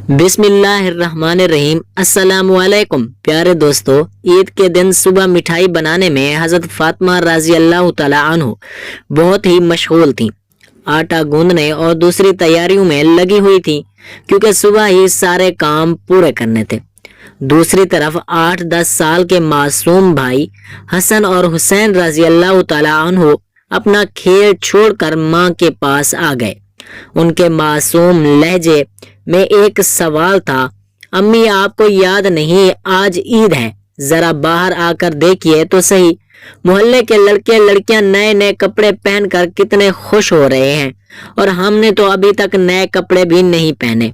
बिस्मिल्लाहिर्रहमानिर्रहीम। अस्सलामुअलैकुम प्यारे दोस्तों, ईद के दिन सुबह मिठाई बनाने में हज़रत फातिमा रज़ी अल्लाह तआला अन्हु बहुत ही मशगूल थीं। आटा गूंदने और दूसरी तैयारियों में लगी हुई थीं क्योंकि सुबह ही सारे काम पूरे करने थे। दूसरी तरफ 8-10 साल के मासूम भाई हसन और हुसैन रज़ी अल्लाह तआला अन्हु अपना खेल छोड़कर माँ के पास आ गए। उनके मासूम लहजे में एक सवाल था, अम्मी आपको याद नहीं आज ईद है, जरा बाहर आकर देखिए तो सही। मोहल्ले के लड़के लड़कियां नए नए कपड़े पहनकर कितने खुश हो रहे हैं और हमने तो अभी तक नए कपड़े भी नहीं पहने।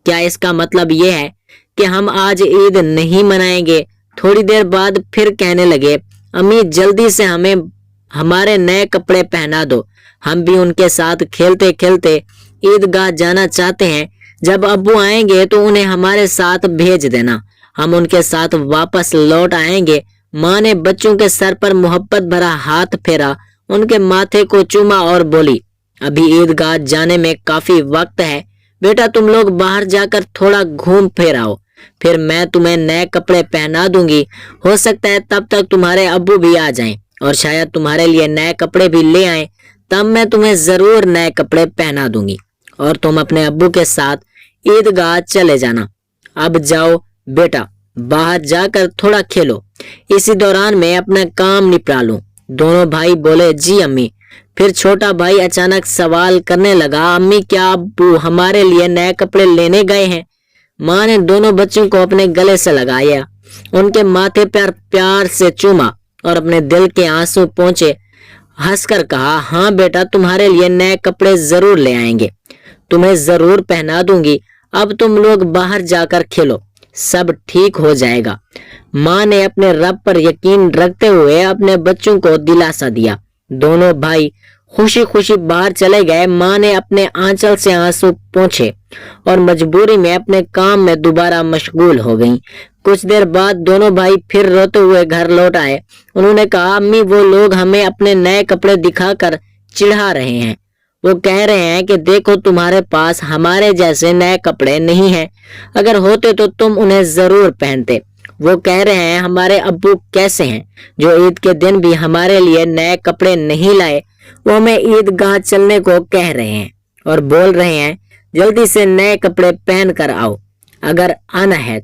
क्या इसका मतलब ये है कि हम आज ईद नहीं मनाएंगे? थोड़ी देर बाद फिर कहने लगे, अम्मी जल्दी से हमें हमारे नए कपड़े पहना दो, हम भी उनके साथ खेलते खेलते ईदगाह जाना चाहते हैं। जब अब्बू आएंगे तो उन्हें हमारे साथ भेज देना, हम उनके साथ वापस लौट आएंगे। माँ ने बच्चों के सर पर मोहब्बत भरा हाथ फेरा, उनके माथे को चूमा और बोली, अभी ईदगाह जाने में काफी वक्त है बेटा, तुम लोग बाहर जाकर थोड़ा घूम फिर आओ, फिर मैं तुम्हें नए कपड़े पहना दूंगी। हो सकता है तब तक तुम्हारे अब्बू भी आ जाएं और शायद तुम्हारे लिए नए कपड़े भी ले आएं, तब मैं तुम्हें जरूर नए कपड़े पहना दूंगी और तुम अपने अब्बू के साथ ईदगाह चले जाना। अब जाओ बेटा, बाहर जाकर थोड़ा खेलो, इसी दौरान मैं अपना काम निपटा लूं। दोनों भाई बोले, जी अम्मी। फिर छोटा भाई अचानक सवाल करने लगा, अम्मी क्या अब्बू हमारे लिए नए कपड़े लेने गए हैं? माँ ने दोनों बच्चों को अपने गले से लगाया, उनके माथे पर प्यार से चूमा और अपने दिल के आंसू पोंछे। हंसकर कहा, हाँ बेटा, तुम्हारे लिए नए कपड़े जरूर ले आएंगे, तुम्हें जरूर पहना दूंगी। अब तुम लोग बाहर जाकर खेलो, सब ठीक हो जाएगा। माँ ने अपने रब पर यकीन रखते हुए अपने बच्चों को दिलासा दिया। दोनों भाई खुशी खुशी बाहर चले गए। माँ ने अपने आंचल से आंसू पोंछे और मजबूरी में अपने काम में दोबारा मशगूल हो गईं। कुछ देर बाद दोनों भाई फिर रोते हुए घर लौट आए। उन्होंने कहा, अम्मी वो लोग हमें अपने नए कपड़े दिखाकर चिढ़ा रहे हैं, वो कह रहे हैं कि देखो तुम्हारे पास हमारे जैसे नए कपड़े नहीं हैं, अगर होते तो तुम उन्हें जरूर पहनते। वो कह रहे हैं हमारे अब्बू कैसे हैं जो ईद के दिन भी हमारे लिए नए कपड़े नहीं लाए। वो हमें ईदगाह चलने को कह रहे हैं और बोल रहे हैं जल्दी से नए कपड़े पहन कर आओ अगर आना है।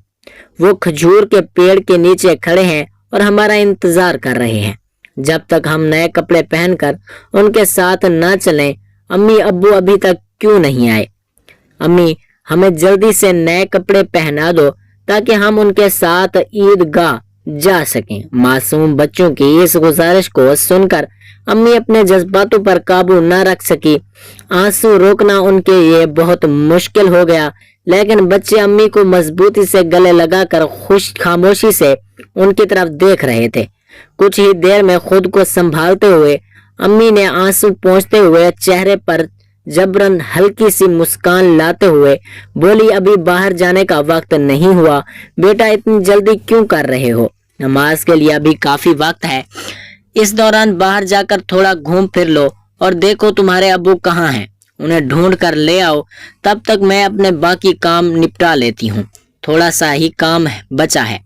वो खजूर के पेड़ के नीचे खड़े हैं और हमारा इंतजार कर रहे हैं जब तक हम नए कपड़े पहनकर उनके साथ न चलें। अम्मी अब्बू अभी तक क्यों नहीं आए? अम्मी हमें जल्दी से नए कपड़े पहना दो ताकि हम उनके साथ ईदगाह जा सकें। मासूम बच्चों की इस गुजारिश को सुनकर अम्मी अपने जज्बातों पर काबू न रख सकी। आंसू रोकना उनके लिए बहुत मुश्किल हो गया, लेकिन बच्चे अम्मी को मजबूती से गले लगाकर खुश खामोशी से उनकी तरफ देख रहे थे। कुछ ही देर में खुद को संभालते हुए अम्मी ने आंसू पोंछते हुए चेहरे पर जबरन हल्की सी मुस्कान लाते हुए बोली, अभी बाहर जाने का वक्त नहीं हुआ बेटा, इतनी जल्दी क्यों कर रहे हो? नमाज के लिए अभी काफी वक्त है, इस दौरान बाहर जाकर थोड़ा घूम फिर लो और देखो तुम्हारे अब्बू कहाँ हैं, उन्हें ढूंढ कर ले आओ, तब तक मैं अपने बाकी काम निपटा लेती हूँ। थोड़ा सा ही काम बचा है,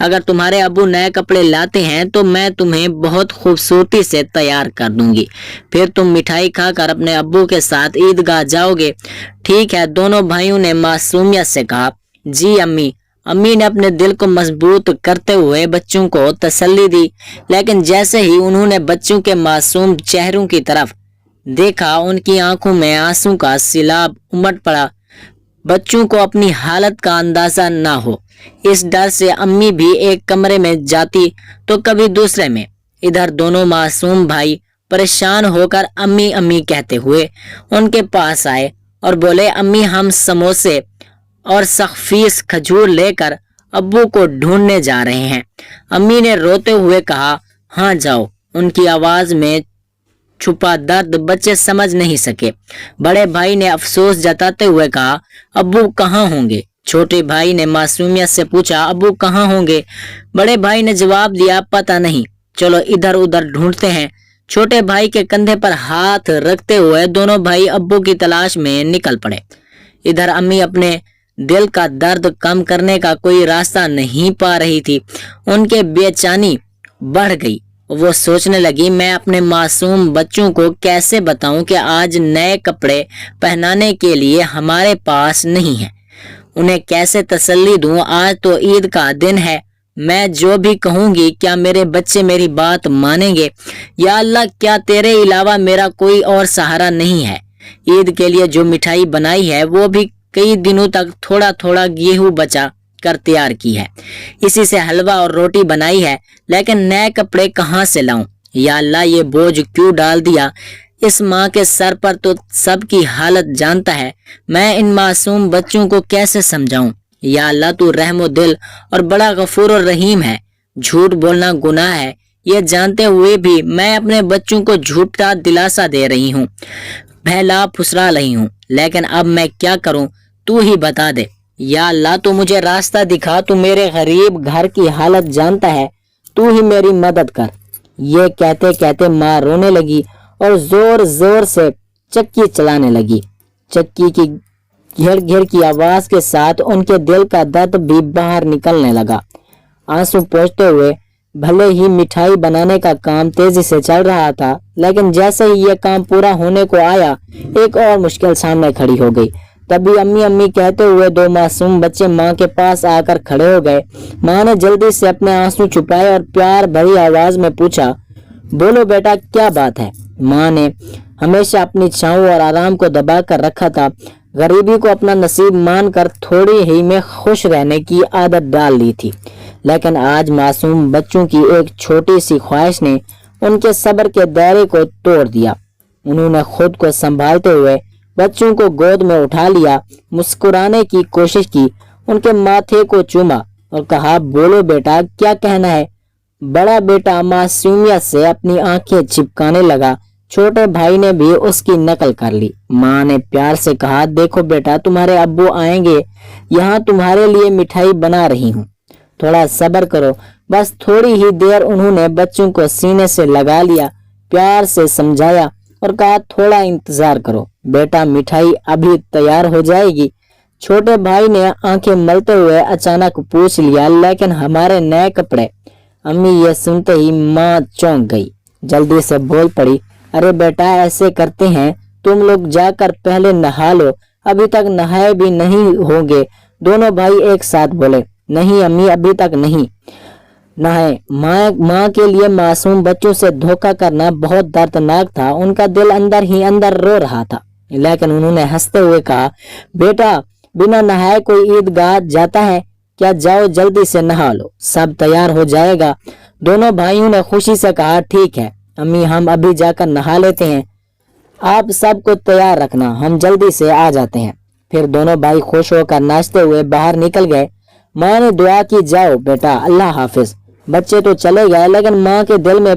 अगर तुम्हारे अब्बू नए कपड़े लाते हैं तो मैं तुम्हें बहुत खूबसूरती से तैयार कर दूंगी, फिर तुम मिठाई खाकर अपने अब्बू के साथ ईदगाह जाओगे। ठीक है, दोनों भाइयों ने मासूमियत से कहा, जी अम्मी। अम्मी ने अपने दिल को मजबूत करते हुए बच्चों को तसल्ली दी, लेकिन जैसे ही उन्होंने बच्चों के मासूम चेहरों की तरफ देखा, उनकी आंखों में आंसू का सैलाब उमड़ पड़ा। बच्चों को अपनी हालत का अंदाजा ना हो, इस डर से अम्मी भी एक कमरे में जाती तो कभी दूसरे में। इधर दोनों मासूम भाई परेशान होकर अम्मी अम्मी कहते हुए उनके पास आए और बोले, अम्मी हम समोसे और सख्फीस खजूर लेकर अब्बू को ढूंढने जा रहे हैं। अम्मी ने रोते हुए कहा, हाँ जाओ। उनकी आवाज में छुपा दर्द बच्चे समझ नहीं सके। बड़े भाई ने अफसोस जताते हुए कहा, अब्बू कहाँ होंगे? छोटे भाई ने मासूमियत से पूछा, अब्बू कहाँ होंगे? बड़े भाई ने जवाब दिया, पता नहीं, चलो इधर उधर ढूंढते हैं। छोटे भाई के कंधे पर हाथ रखते हुए दोनों भाई अब्बू की तलाश में निकल पड़े। इधर अम्मी अपने दिल का दर्द कम करने का कोई रास्ता नहीं पा रही थी। उनके बेचैनी बढ़ गई। वो सोचने लगी, मैं अपने मासूम बच्चों को कैसे बताऊं कि आज नए कपड़े पहनाने के लिए हमारे पास नहीं है। उन्हें कैसे तसल्ली दूं, आज तो ईद का दिन है। मैं जो भी कहूंगी क्या मेरे बच्चे मेरी बात मानेंगे? या अल्लाह, क्या तेरे अलावा मेरा कोई और सहारा नहीं है? ईद के लिए जो मिठाई बनाई है वो भी कई दिनों तक थोड़ा थोड़ा गेहूं बचा कर तैयार की है। इसी से हलवा और रोटी बनाई है, लेकिन नए कपड़े कहाँ से लाऊं? या अल्लाह, ये बोझ क्यों डाल दिया इस माँ के सर पर? तो सबकी हालत जानता है। मैं इन मासूम बच्चों को कैसे समझाऊं? या अल्लाह, तू रहमो दिल और बड़ा गफूर और रहीम है। झूठ बोलना गुनाह है, ये जानते हुए भी मैं अपने बच्चों को झूठा दिलासा दे रही हूँ, बहला फुसला रही हूँ। लेकिन अब मैं क्या करूँ, तू ही बता दे। या अल्लाह, तू मुझे रास्ता दिखा। तू मेरे गरीब घर की हालत जानता है, तू ही मेरी मदद कर। ये कहते कहते माँ रोने लगी और जोर जोर से चक्की चलाने लगी। चक्की की घिर घिर की आवाज के साथ उनके दिल का दर्द भी बाहर निकलने लगा। आंसू पोंछते हुए भले ही मिठाई बनाने का काम तेजी से चल रहा था, लेकिन जैसे ही ये काम पूरा होने को आया, एक और मुश्किल सामने खड़ी हो गई। तभी अम्मी अम्मी कहते हुए दो मासूम बच्चे माँ के पास आकर खड़े हो गए। माँ ने जल्दी से अपने आंसू छुपाए और प्यार भरी आवाज में पूछा, बोलो बेटा, क्या बात है? माँ ने हमेशा अपनी छाँव और आराम को दबा कर रखा था। गरीबी को अपना नसीब मानकर थोड़ी ही में खुश रहने की आदत डाल ली थी, लेकिन आज मासूम बच्चों की एक छोटी सी ख्वाहिश ने उनके सब्र के दायरे को तोड़ दिया। उन्होंने खुद को संभालते हुए बच्चों को गोद में उठा लिया, मुस्कुराने की कोशिश की, उनके माथे को चूमा और कहा, बोलो बेटा, क्या कहना है? बड़ा बेटा मासूमियत से अपनी आंखें चिपकाने लगा। छोटे भाई ने भी उसकी नकल कर ली। माँ ने प्यार से कहा, देखो बेटा, तुम्हारे अब्बू आएंगे, यहाँ तुम्हारे लिए मिठाई बना रही हूँ, थोड़ा सब्र करो। बस थोड़ी ही देर उन्होंने बच्चों को सीने से लगा लिया, प्यार से समझाया और कहा, थोड़ा इंतजार करो बेटा, मिठाई अभी तैयार हो जाएगी। छोटे भाई ने आंखें मलते हुए अचानक पूछ लिया, लेकिन हमारे नए कपड़े? अम्मी ये सुनते ही माँ चौंक गई, जल्दी से बोल पड़ी, अरे बेटा, ऐसे करते हैं, तुम लोग जाकर पहले नहा लो, अभी तक नहाए भी नहीं होंगे। दोनों भाई एक साथ बोले, नहीं अम्मी, अभी तक नहीं नहाए। माँ के लिए मासूम बच्चों से धोखा करना बहुत दर्दनाक था। उनका दिल अंदर ही अंदर रो रहा था, लेकिन उन्होंने हंसते हुए कहा, बेटा, बिना नहाए कोई ईदगाह जाता है क्या? जाओ जल्दी से नहा लो, सब तैयार हो जाएगा। दोनों भाइयों ने खुशी से कहा, ठीक है अम्मी, हम अभी जाकर नहा लेते हैं, आप सबको तैयार रखना, हम जल्दी से आ जाते हैं। फिर दोनों भाई खुश होकर नाचते हुए बाहर निकल गए। माँ ने दुआ की, जाओ बेटा, अल्लाह हाफिज। बच्चे तो चले गए, लेकिन माँ के दिल में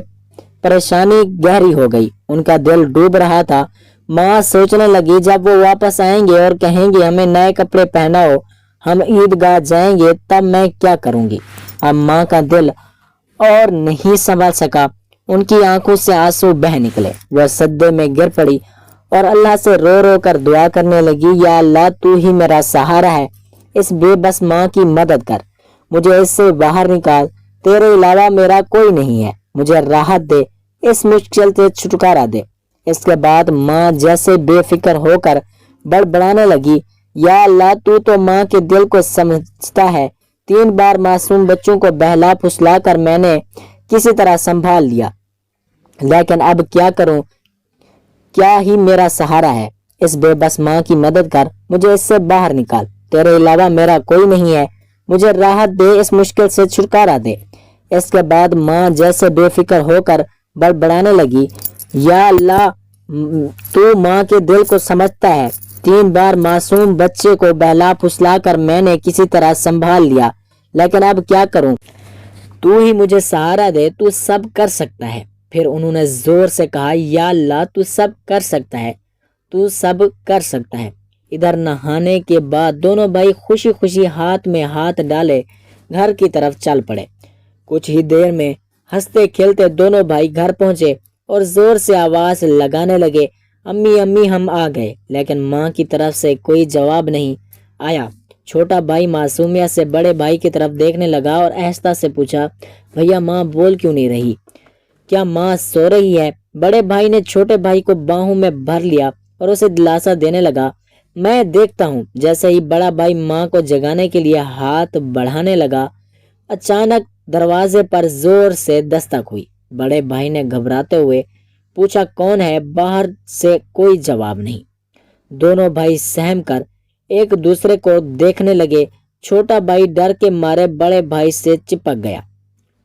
परेशानी गहरी हो गई, उनका दिल डूब रहा था। माँ सोचने लगी, जब वो वापस आएंगे और कहेंगे हमें नए कपड़े पहनाओ, हम ईदगाह जाएंगे, तब मैं क्या करूंगी? अब माँ का दिल और नहीं संभाल सका, उनकी आंखों से आंसू बह निकले। वह सज्जे में गिर पड़ी और अल्लाह से रो रो कर दुआ करने लगी, या अल्लाह, तू ही मेरा सहारा है, इस बेबस माँ की मदद कर, मुझे इससे बाहर निकाल, तेरे अलावा मेरा कोई नहीं है, मुझे राहत दे, इस मुश्किल से छुटकारा दे। इसके बाद माँ जैसे बेफिक्र होकर बड़बड़ाने लगी, या अल्लाह, तू तो माँ के दिल को समझता है। 3 बार मासूम बच्चों को बहला फुसला कर मैंने किसी तरह संभाल लिया, लेकिन अब क्या करूं? क्या ही मेरा सहारा है? इस बेबस माँ की मदद कर, मुझे इससे बाहर निकाल, तेरे अलावा मेरा कोई नहीं है, मुझे राहत दे, इस मुश्किल से छुटकारा दे। इसके बाद माँ जैसे बेफिक्र होकर बड़बड़ाने लगी, या अल्लाह, तू माँ के दिल को समझता है। 3 बार मासूम बच्चे को बहला फुसला कर मैंने किसी तरह संभाल लिया, लेकिन अब क्या करूं? तू ही मुझे सहारा दे, तू सब कर सकता है। फिर उन्होंने जोर से कहा, या अल्लाह, तू सब कर सकता है, तू सब कर सकता है। इधर नहाने के बाद दोनों भाई खुशी खुशी हाथ में हाथ डाले घर की तरफ चल पड़े। कुछ ही देर में हंसते खेलते दोनों भाई घर पहुंचे और जोर से आवाज लगाने लगे, अम्मी अम्मी, हम आ गए। लेकिन माँ की तरफ से कोई जवाब नहीं आया। چھوٹا بھائی معصومیت سے بڑے بھائی کی طرف دیکھنے لگا اور آہستہ سے پوچھا، بھیا ماں بول کیوں نہیں رہی؟ کیا ماں سو رہی ہے؟ بڑے بھائی نے چھوٹے بھائی کو باہوں میں بھر لیا اور اسے دلاسا دینے لگا، میں دیکھتا ہوں۔ جیسے ہی بڑا بھائی ماں کو جگانے کے لیے ہاتھ بڑھانے لگا، اچانک دروازے پر زور سے دستک ہوئی۔ بڑے بھائی نے گھبراتے ہوئے پوچھا، کون ہے؟ باہر سے کوئی جواب نہیں۔ دونوں بھائی سہم کر ایک دوسرے کو دیکھنے لگے۔ چھوٹا بھائی ڈر کے مارے بڑے بھائی سے چپک گیا۔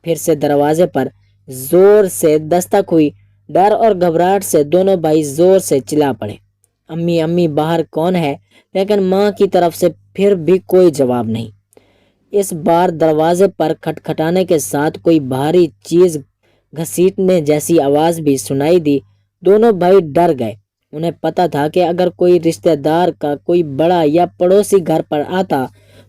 پھر سے دروازے پر زور سے دستک ہوئی۔ ڈر اور گھبراہٹ سے دونوں بھائی زور سے چلا پڑے، امی امی باہر کون ہے؟ لیکن ماں کی طرف سے پھر بھی کوئی جواب نہیں۔ اس بار دروازے پر کھٹکھٹانے کے ساتھ کوئی بھاری چیز گھسیٹنے جیسی آواز بھی سنائی دی۔ دونوں بھائی ڈر گئے۔ انہیں پتا تھا کہ اگر کوئی رشتہ دار کا کوئی بڑا یا پڑوسی گھر پر آتا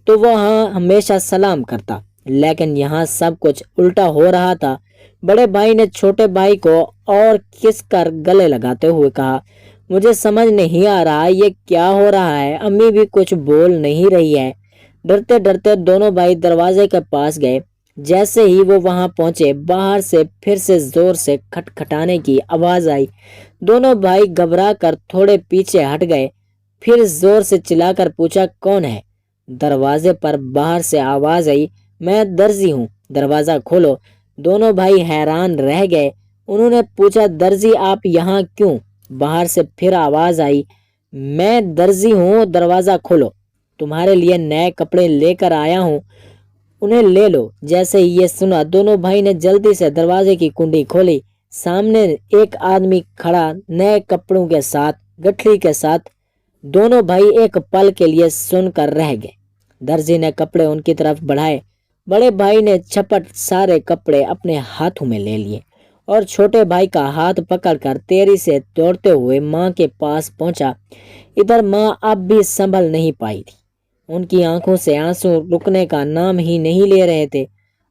تو وہ ہمیشہ سلام کرتا، لیکن یہاں سب کچھ الٹا ہو رہا تھا۔ بڑے بھائی نے چھوٹے بھائی کو اور کس کر گلے لگاتے ہوئے کہا، مجھے سمجھ نہیں آ رہا یہ کیا ہو رہا ہے، امی بھی کچھ بول نہیں رہی ہے۔ ڈرتے ڈرتے دونوں بھائی دروازے کے پاس گئے۔ جیسے ہی وہ وہاں پہنچے، باہر سے پھر سے زور سے کھٹکھٹانے کی آواز آئی۔ دونوں بھائی گھبرا کر تھوڑے پیچھے ہٹ گئے۔ پھر زور سے چلا کر پوچھا، کون ہے؟ دروازے پر باہر سے آواز آئی، میں درزی ہوں، دروازہ کھولو۔ دونوں بھائی حیران رہ گئے۔ انہوں نے پوچھا، درزی آپ یہاں کیوں؟ باہر سے پھر آواز آئی، میں درزی ہوں، دروازہ کھولو، تمہارے لیے نئے کپڑے لے کر آیا ہوں، انہیں لے لو۔ جیسے ہی یہ سنا، دونوں بھائی نے جلدی سے دروازے کی کنڈی کھولی۔ سامنے ایک آدمی کھڑا، نئے کپڑوں کے ساتھ، گٹھڑی کے ساتھ۔ دونوں بھائی ایک پل کے لیے سن کر رہ گئے۔ درزی نے کپڑے ان کی طرف بڑھائے۔ بڑے بھائی نے جھپٹ سارے کپڑے اپنے ہاتھوں میں لے لیے اور چھوٹے بھائی کا ہاتھ پکڑ کر تیزی سے دوڑتے ہوئے ماں کے پاس پہنچا۔ ادھر ماں اب بھی سنبھل نہیں پائی تھی۔ ان کی آنکھوں سے آنسو رکنے کا نام ہی نہیں لے رہے تھے۔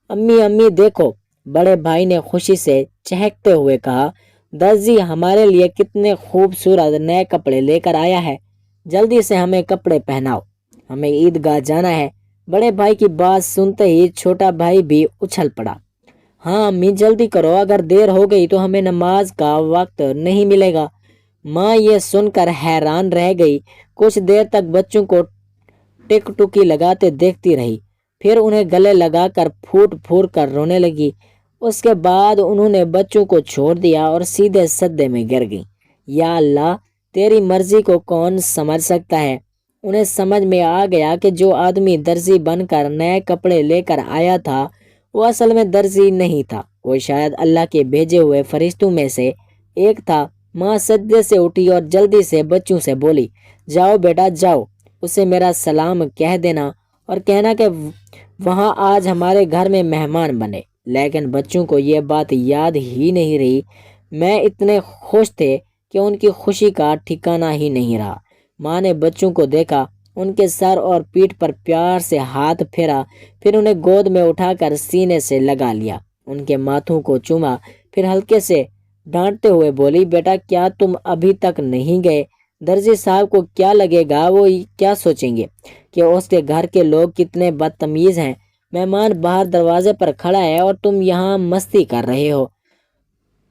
امی امی دیکھو، بڑے بھائی نے خوشی سے چہکتے ہوئے کہا، درزی ہمارے لیے کتنے خوبصورت نئے کپڑے لے کر آیا ہے، جلدی سے ہمیں کپڑے پہناؤ، ہمیں عیدگاہ جانا ہے۔ بڑے بھائی کی بات سنتے ہی چھوٹا بھائی بھی اچھل پڑا، ہاں امی جلدی کرو، اگر دیر ہو گئی تو ہمیں نماز کا وقت نہیں ملے گا۔ ماں یہ سن کر حیران رہ گئی۔ کچھ دیر تک بچوں کو ٹک ٹکی لگاتے دیکھتی رہی، پھر انہیں گلے لگا کر پھوٹ پھوٹ کر رونے لگی۔ اس کے بعد انہوں نے بچوں کو چھوڑ دیا اور سیدھے سجدے میں گر گئی۔ یا اللہ، تیری مرضی کو کون سمجھ سکتا ہے؟ انہیں سمجھ میں آ گیا کہ جو آدمی درزی بن کر نئے کپڑے لے کر آیا تھا وہ اصل میں درزی نہیں تھا، وہ شاید اللہ کے بھیجے ہوئے فرشتوں میں سے ایک تھا۔ ماں سجدے سے اٹھی اور جلدی سے بچوں سے بولی، جاؤ بیٹا جاؤ، اسے میرا سلام کہہ دینا اور کہنا کہ وہاں آج ہمارے گھر میں مہمان بنے۔ لیکن بچوں کو یہ بات یاد ہی نہیں رہی۔ میں اتنے خوش تھے کہ ان کی خوشی کا ٹھکانہ ہی نہیں رہا۔ ماں نے بچوں کو دیکھا، ان کے سر اور پیٹھ پر پیار سے ہاتھ پھیرا، پھر انہیں گود میں اٹھا کر سینے سے لگا لیا، ان کے ماتھوں کو چوما، پھر ہلکے سے ڈانٹتے ہوئے بولی، بیٹا کیا تم ابھی تک نہیں گئے؟ درزی صاحب کو کیا لگے گا، وہ کیا سوچیں گے کہ اس کے گھر کے لوگ کتنے بدتمیز ہیں؟ مہمان باہر دروازے پر کھڑا ہے اور تم یہاں مستی کر رہے ہو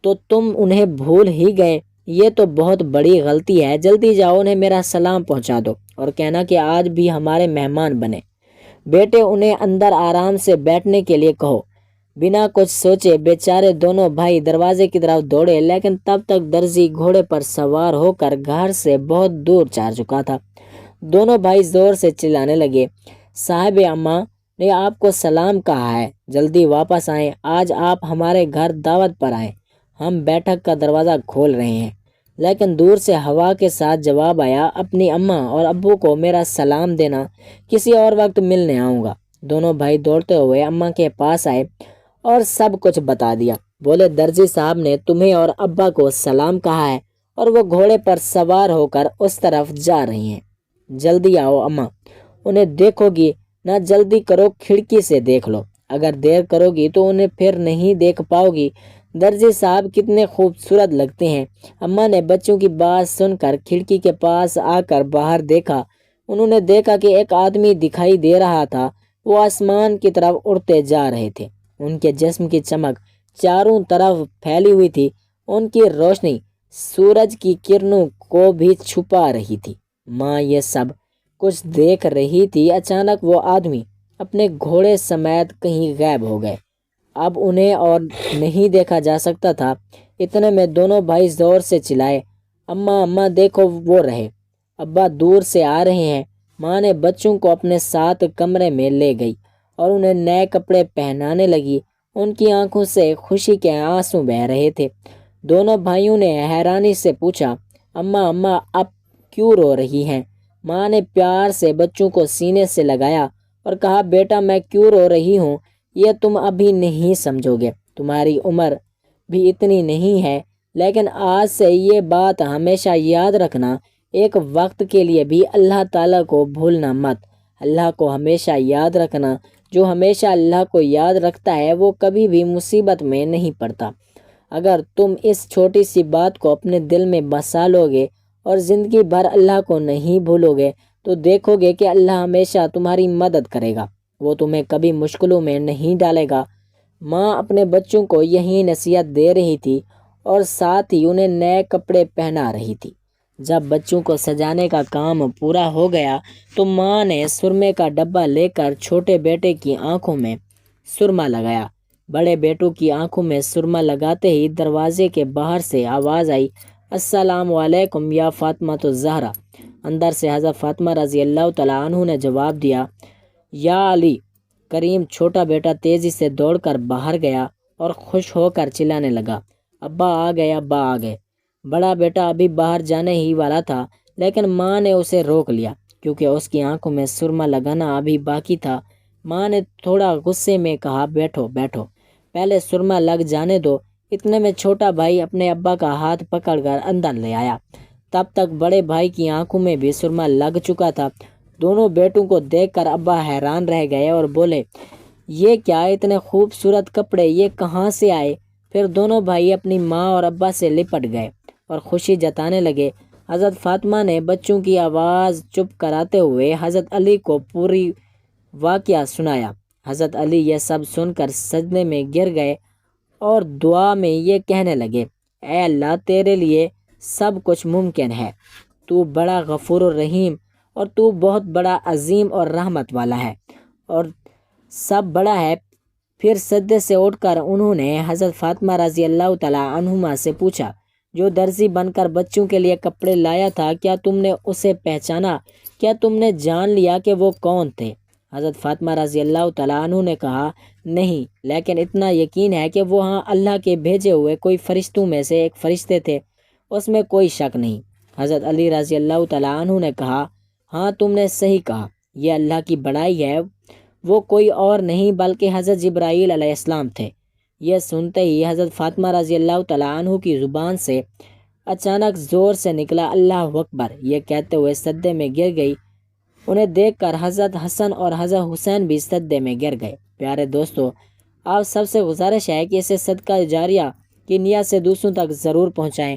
تو تم انہیں بھول ہی گئے، یہ تو بہت بڑی غلطی ہے۔ جلدی جاؤ، انہیں میرا سلام پہنچا دو اور کہنا کہ آج بھی ہمارے مہمان بنے۔ بیٹے انہیں اندر آرام سے بیٹھنے کے لیے کہو۔ بنا کچھ سوچے بیچارے دونوں بھائی دروازے کی طرف دوڑے، لیکن تب تک درزی گھوڑے پر سوار ہو کر گھر سے بہت دور جا چکا تھا۔ دونوں بھائی زور سے چلانے لگے، صاحب اماں نے آپ کو سلام کہا ہے، جلدی واپس آئیں، آج آپ ہمارے گھر دعوت پر آئیں، ہم بیٹھک کا دروازہ کھول رہے ہیں۔ لیکن دور سے ہوا کے ساتھ جواب آیا، اپنی اماں اور ابو کو میرا سلام دینا، کسی اور وقت ملنے آؤں گا۔ دونوں بھائی دوڑتے ہوئے اماں کے پاس آئے اور سب کچھ بتا دیا۔ بولے، درزی صاحب نے تمہیں اور ابا کو سلام کہا ہے اور وہ گھوڑے پر سوار ہو کر اس طرف جا رہی ہیں، جلدی آؤ اماں، انہیں دیکھو گی نہ، جلدی کرو، کھڑکی سے دیکھ لو، اگر دیر کرو گی تو انہیں پھر نہیں دیکھ پاؤ گی، درزی صاحب کتنے خوبصورت لگتے ہیں۔ اماں نے بچوں کی بات سن کر کھڑکی کے پاس آ کر باہر دیکھا انہوں نے دیکھا کہ ایک آدمی دکھائی دے رہا تھا، وہ آسمان کی طرف اڑتے جا رہے تھے۔ ان کے جسم کی چمک چاروں طرف پھیلی ہوئی تھی، ان کی روشنی سورج کی کرنوں کو بھی چھپا رہی تھی۔ ماں یہ سب کچھ دیکھ رہی تھی، اچانک وہ آدمی اپنے گھوڑے سمیت کہیں غائب ہو گئے۔ اب انہیں اور نہیں دیکھا جا سکتا تھا۔ اتنے میں دونوں بھائی زور سے چلائے، اماں اماں دیکھو وہ رہے، ابا دور سے آ رہے ہیں۔ ماں نے بچوں کو اپنے ساتھ کمرے میں لے گئی اور انہیں نئے کپڑے پہنانے لگی۔ ان کی آنکھوں سے خوشی کے آنسو بہہ رہے تھے۔ دونوں بھائیوں نے حیرانی سے پوچھا، اماں اماں آپ کیوں رو رہی ہیں؟ ماں نے پیار سے بچوں کو سینے سے لگایا اور کہا، بیٹا میں کیوں رو رہی ہوں یہ تم ابھی نہیں سمجھو گے، تمہاری عمر بھی اتنی نہیں ہے، لیکن آج سے یہ بات ہمیشہ یاد رکھنا، ایک وقت کے لیے بھی اللہ تعالیٰ کو بھولنا مت۔ اللہ کو ہمیشہ یاد رکھنا، جو ہمیشہ اللہ کو یاد رکھتا ہے وہ کبھی بھی مصیبت میں نہیں پڑتا۔ اگر تم اس چھوٹی سی بات کو اپنے دل میں بسا لو گے اور زندگی بھر اللہ کو نہیں بھولو گے تو دیکھو گے کہ اللہ ہمیشہ تمہاری مدد کرے گا، وہ تمہیں کبھی مشکلوں میں نہیں ڈالے گا۔ ماں اپنے بچوں کو یہی نصیحت دے رہی تھی اور ساتھ ہی انہیں نئے کپڑے پہنا رہی تھی۔ جب بچوں کو سجانے کا کام پورا ہو گیا تو ماں نے سرمے کا ڈبہ لے کر چھوٹے بیٹے کی آنکھوں میں سرما لگایا۔ بڑے بیٹوں کی آنکھوں میں سرما لگاتے ہی دروازے کے باہر سے آواز آئی، السلام علیکم یا فاطمہ الزہرا۔ اندر سے حضرت فاطمہ رضی اللہ تعالیٰ عنہ نے جواب دیا، یا علی کریم۔ چھوٹا بیٹا تیزی سے دوڑ کر باہر گیا اور خوش ہو کر چلانے لگا، ابا آ گئے، ابا آ گئے۔ بڑا بیٹا ابھی باہر جانے ہی والا تھا، لیکن ماں نے اسے روک لیا کیونکہ اس کی آنکھوں میں سرما لگانا ابھی باقی تھا۔ ماں نے تھوڑا غصے میں کہا، بیٹھو بیٹھو، پہلے سرما لگ جانے دو۔ اتنے میں چھوٹا بھائی اپنے ابا کا ہاتھ پکڑ کر اندر لے آیا۔ تب تک بڑے بھائی کی آنکھوں میں بھی سرما لگ چکا تھا۔ دونوں بیٹوں کو دیکھ کر ابا حیران رہ گئے اور بولے، یہ کیا اتنے خوبصورت کپڑے، یہ کہاں سے آئے؟ پھر دونوں بھائی اپنی ماں اور ابا سے لپٹ گئے اور خوشی جتانے لگے۔ حضرت فاطمہ نے بچوں کی آواز چپ کراتے ہوئے حضرت علی کو پوری واقعہ سنایا۔ حضرت علی یہ سب سن کر سجدے میں گر گئے اور دعا میں یہ کہنے لگے، اے اللہ تیرے لیے سب کچھ ممکن ہے، تو بڑا غفور الرحیم اور تو بہت بڑا عظیم اور رحمت والا ہے اور سب بڑا ہے۔ پھر سجدے سے اٹھ کر انہوں نے حضرت فاطمہ رضی اللہ تعالیٰ عنہما سے پوچھا، جو درزی بن کر بچوں کے لیے کپڑے لایا تھا، کیا تم نے اسے پہچانا؟ کیا تم نے جان لیا کہ وہ کون تھے؟ حضرت فاطمہ رضی اللہ تعالیٰ عنہ نے کہا، نہیں، لیکن اتنا یقین ہے کہ وہ اللہ کے بھیجے ہوئے کوئی فرشتوں میں سے ایک فرشتے تھے، اس میں کوئی شک نہیں۔ حضرت علی رضی اللہ تعالیٰ عنہ نے کہا، ہاں تم نے صحیح کہا، یہ اللہ کی بڑائی ہے، وہ کوئی اور نہیں بلکہ حضرت جبرائیل علیہ السلام تھے۔ یہ سنتے ہی حضرت فاطمہ رضی اللہ تعالیٰ عنہ کی زبان سے اچانک زور سے نکلا، اللہ اکبر، یہ کہتے ہوئے سجدے میں گر گئی۔ انہیں دیکھ کر حضرت حسن اور حضرت حسین بھی سجدے میں گر گئے۔ پیارے دوستو، آپ سب سے گزارش ہے کہ اسے صدقہ جاریہ کی نیت سے دوسروں تک ضرور پہنچائیں